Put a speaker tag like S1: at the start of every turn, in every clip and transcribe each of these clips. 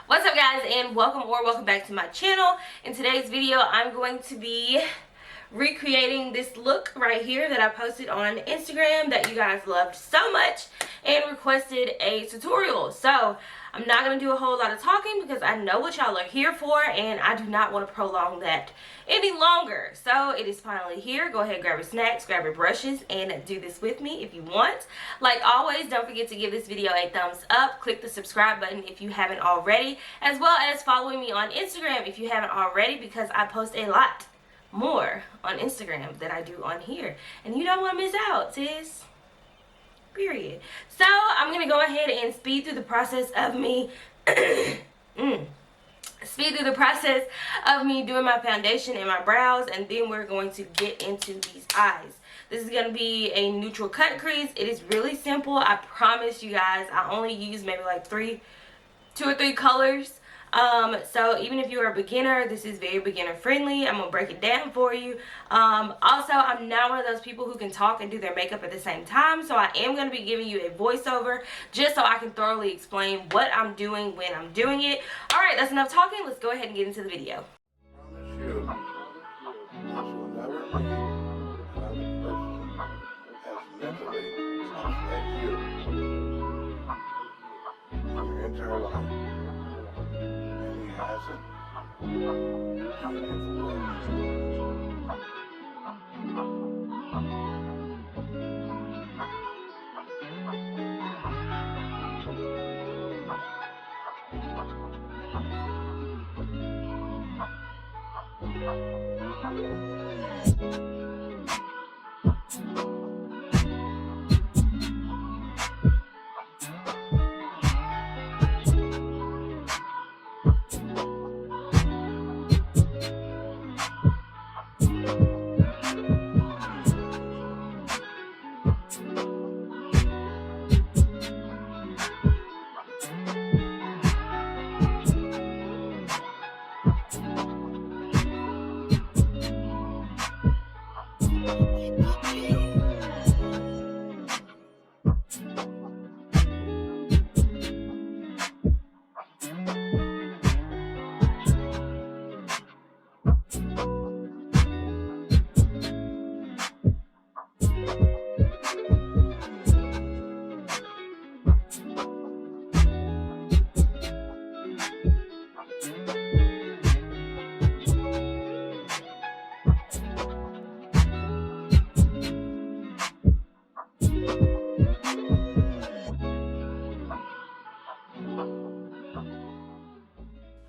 S1: What's up, guys, and welcome back to my channel. In today's video, I'm going to be recreating this look right here that I posted on Instagram that you guys loved so much and requested a tutorial. So I'm not going to do a whole lot of talking because I know what y'all are here for and I do not want to prolong that any longer. So it is finally here. Go ahead, grab your snacks, grab your brushes, and do this with me if you want. Like always, don't forget to give this video a thumbs up. Click the subscribe button if you haven't already, as well as following me on Instagram if you haven't already, because I post a lot more on Instagram than I do on here, and you don't want to miss out, sis. Period. So I'm gonna go ahead and speed through the process of me doing my foundation and my brows, and then we're going to get into these eyes. This is going to be a neutral cut crease. It is really simple. I promise you guys, I only use maybe like two or three colors. So even if you're a beginner, this is very beginner friendly. I'm gonna break it down for you. Also, I'm not one of those people who can talk and do their makeup at the same time, so I am going to be giving you a voiceover just so I can thoroughly explain what I'm doing when I'm doing it. All right, that's enough talking. Let's go ahead and get into the video.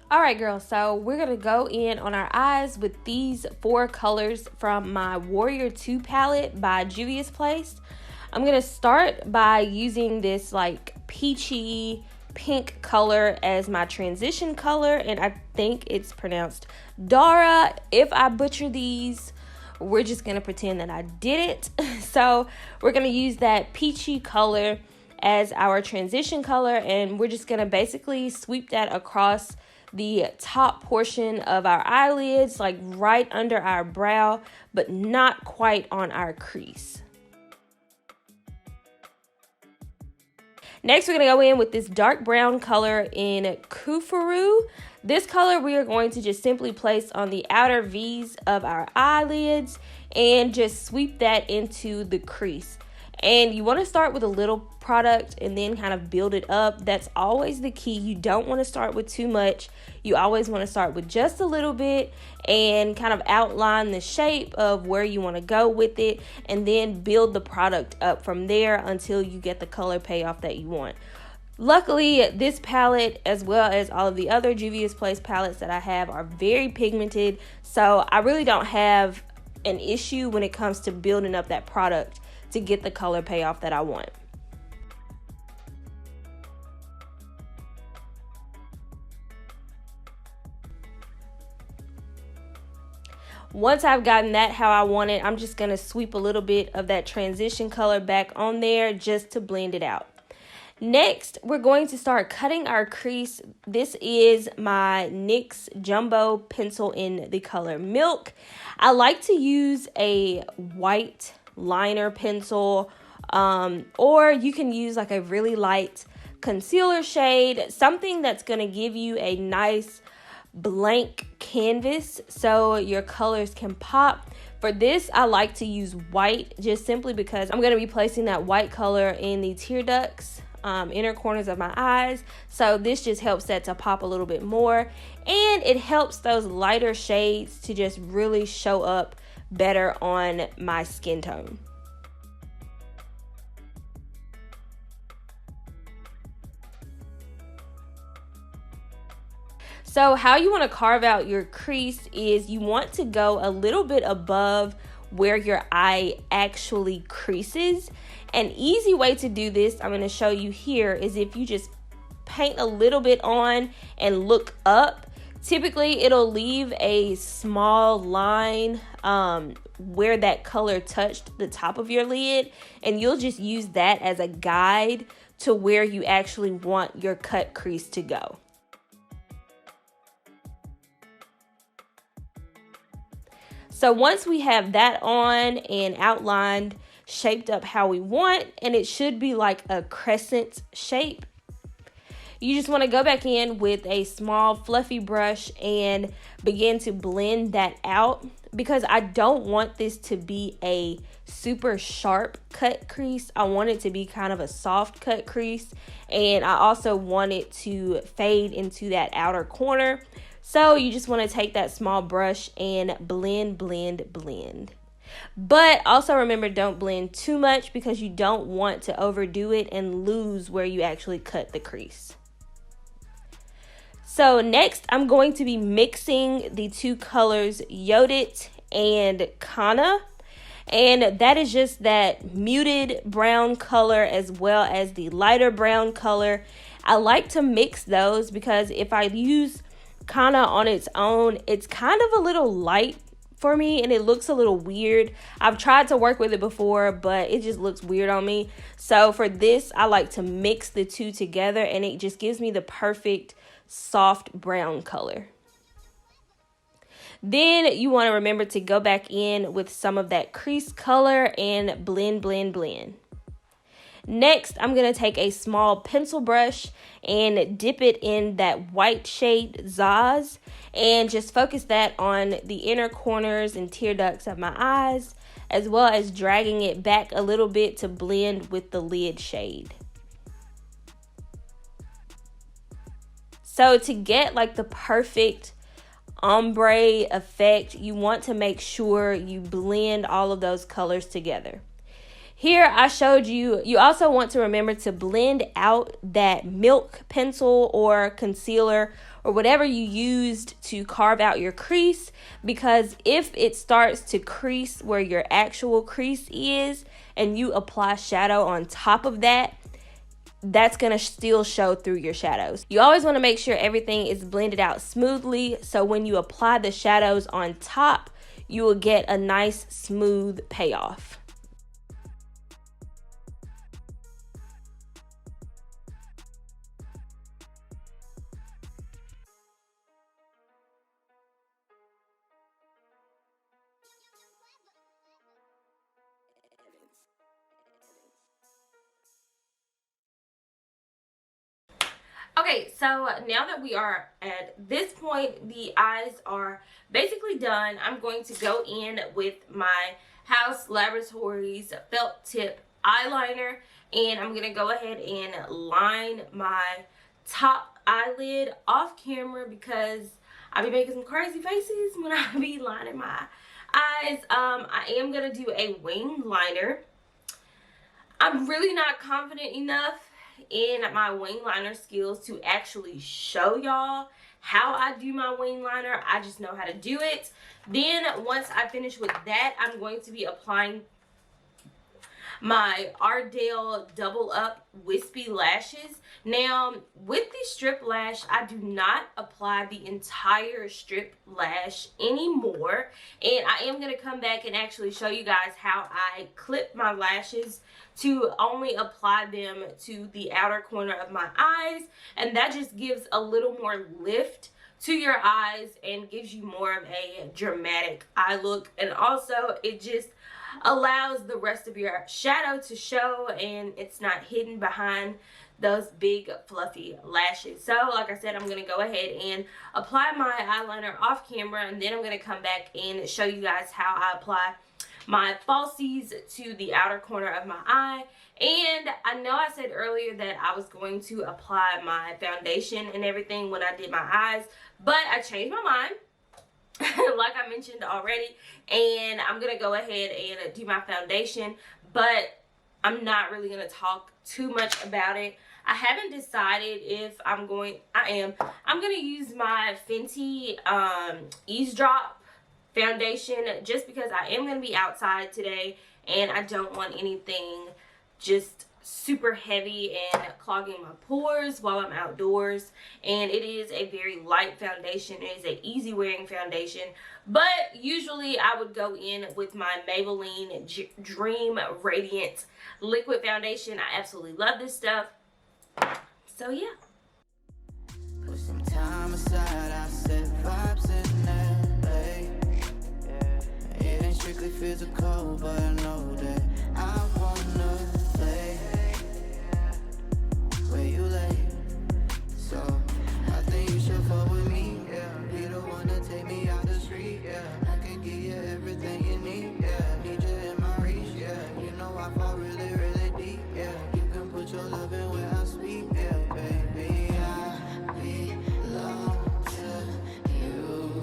S1: Alright, girls, so we're going to go in on our eyes with these 4 colors from my Warrior 2 palette by Juvia's Place. I'm going to start by using this like peachy pink color as my transition color, and I think it's pronounced Dara. If I butcher these, we're just going to pretend that I did it. So we're going to use that peachy color as our transition color, and we're just going to basically sweep that across the top portion of our eyelids, like right under our brow, but not quite on our crease. Next, we're going to go in with this dark brown color in Kufuru. This color we are going to just simply place on the outer V's of our eyelids and just sweep that into the crease. And you want to start with a little product and then kind of build it up. That's always the key. You don't want to start with too much. You always want to start with just a little bit and kind of outline the shape of where you want to go with it, and then build the product up from there until you get the color payoff that you want. Luckily, this palette, as well as all of the other Juvia's Place palettes that I have, are very pigmented, so I really don't have an issue when it comes to building up that product to get the color payoff that I want. Once I've gotten that how I want it, I'm just going to sweep a little bit of that transition color back on there just to blend it out. Next, we're going to start cutting our crease. This is my NYX Jumbo pencil in the color Milk. I like to use a white liner pencil, or you can use like a really light concealer shade, something that's going to give you a nice blank canvas so your colors can pop. For this, I like to use white just simply because I'm going to be placing that white color in the tear ducts, inner corners of my eyes. So this just helps that to pop a little bit more, and it helps those lighter shades to just really show up better on my skin tone. So how you want to carve out your crease is you want to go a little bit above where your eye actually creases. An easy way to do this, I'm going to show you here, is if you just paint a little bit on and look up. Typically, it'll leave a small line where that color touched the top of your lid, and you'll just use that as a guide to where you actually want your cut crease to go. So once we have that on and outlined, shaped up how we want, and it should be like a crescent shape, you just want to go back in with a small fluffy brush and begin to blend that out, because I don't want this to be a super sharp cut crease. I want it to be kind of a soft cut crease, and I also want it to fade into that outer corner. So you just want to take that small brush and blend, blend, blend. But also remember, don't blend too much because you don't want to overdo it and lose where you actually cut the crease. So next, I'm going to be mixing the two colors Yodit and Kana. And that is just that muted brown color as well as the lighter brown color. I like to mix those because if I use Kana on its own, it's kind of a little light for me and it looks a little weird. I've tried to work with it before, but it just looks weird on me. So for this, I like to mix the two together and it just gives me the perfect soft brown color. Then you want to remember to go back in with some of that crease color and blend, blend, blend. Next, I'm going to take a small pencil brush and dip it in that white shade Zaz and just focus that on the inner corners and tear ducts of my eyes, as well as dragging it back a little bit to blend with the lid shade. So to get like the perfect ombre effect, you want to make sure you blend all of those colors together. Here I showed you, you also want to remember to blend out that milk pencil or concealer or whatever you used to carve out your crease, because if it starts to crease where your actual crease is and you apply shadow on top of that, that's going to still show through your shadows. You always want to make sure everything is blended out smoothly, so when you apply the shadows on top, you will get a nice smooth payoff. Okay, so now that we are at this point, the eyes are basically done. I'm going to go in with my Haus Laboratories felt tip eyeliner, and I'm going to go ahead and line my top eyelid off camera because I be making some crazy faces when I be lining my eyes. I am going to do a wing liner. I'm really not confident enough in my wing liner skills to actually show y'all how I do my wing liner. I just know how to do it. Then once I finish with that, I'm going to be applying my Ardell Double Up Wispie lashes. Now with the strip lash, I do not apply the entire strip lash anymore, and I am going to come back and actually show you guys how I clip my lashes to only apply them to the outer corner of my eyes, and that just gives a little more lift to your eyes and gives you more of a dramatic eye look, and also it just allows the rest of your shadow to show and it's not hidden behind those big fluffy lashes. So like I said, I'm going to go ahead and apply my eyeliner off camera, and then I'm going to come back and show you guys how I apply my falsies to the outer corner of my eye. And I know I said earlier that I was going to apply my foundation and everything when I did my eyes, but I changed my mind like I mentioned already, and I'm gonna go ahead and do my foundation, but I'm not really gonna talk too much about it. I haven't decided if I'm gonna use my Fenty Eavesdrop foundation, just because I am going to be outside today and I don't want anything just super heavy and clogging my pores while I'm outdoors. And it is a very light foundation. It is an easy wearing foundation, but usually I would go in with my Maybelline Dream Radiant Liquid foundation. I absolutely love this stuff. So yeah.
S2: Put some time aside, I set vibes in there. It ain't strictly physical, but I know that I wanna play where you lay. So I think you should fuck with me, yeah. Be the one to take me out the street, yeah. I can give you everything you need, yeah. Need you in my reach, yeah. You know I fall really, really deep, yeah. You can put your love in where I speak, yeah, baby. I belong to you.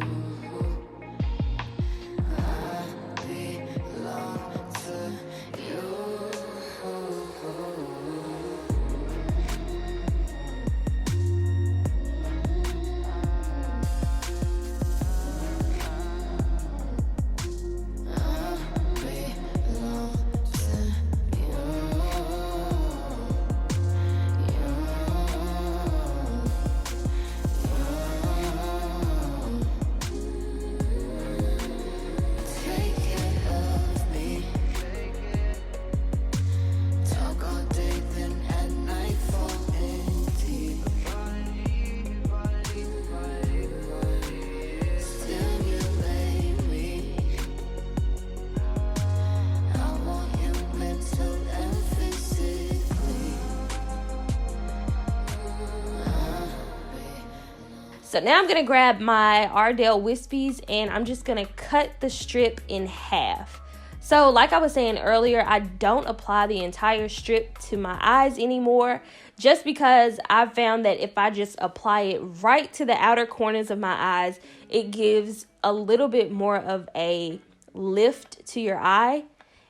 S1: So now I'm going to grab my Ardell Wispies and I'm just going to cut the strip in half. So like I was saying earlier, I don't apply the entire strip to my eyes anymore, just because I've found that if I just apply it right to the outer corners of my eyes, it gives a little bit more of a lift to your eye.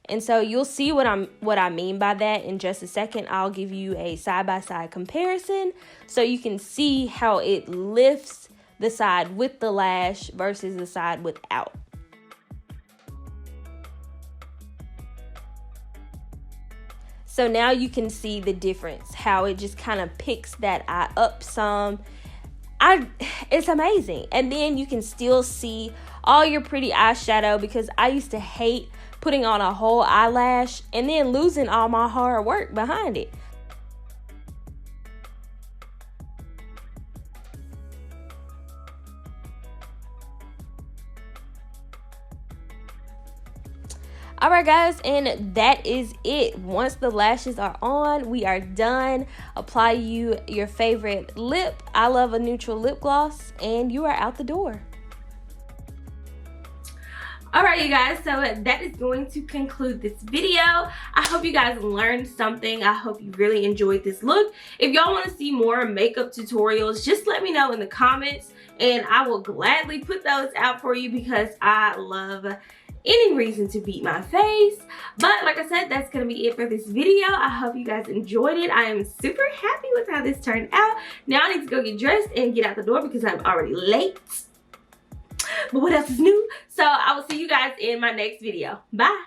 S1: And so you'll see what I mean by that in just a second. I'll give you a side-by-side comparison so you can see how it lifts the side with the lash versus the side without. So now you can see the difference, how it just kind of picks that eye up some. It's amazing. And then you can still see all your pretty eyeshadow, because I used to hate putting on a whole eyelash and then losing all my hard work behind it. Alright guys, and that is it. Once the lashes are on, we are done. Apply your favorite lip. I love a neutral lip gloss, and you are out the door. Alright you guys, so that is going to conclude this video. I hope you guys learned something. I hope you really enjoyed this look. If y'all want to see more makeup tutorials, just let me know in the comments and I will gladly put those out for you, because I love any reason to beat my face. But like I said, that's gonna be it for this video. I hope you guys enjoyed it. I am super happy with how this turned out. Now I need to go get dressed and get out the door because I'm already late. But what else is new? So I will see you guys in my next video. Bye.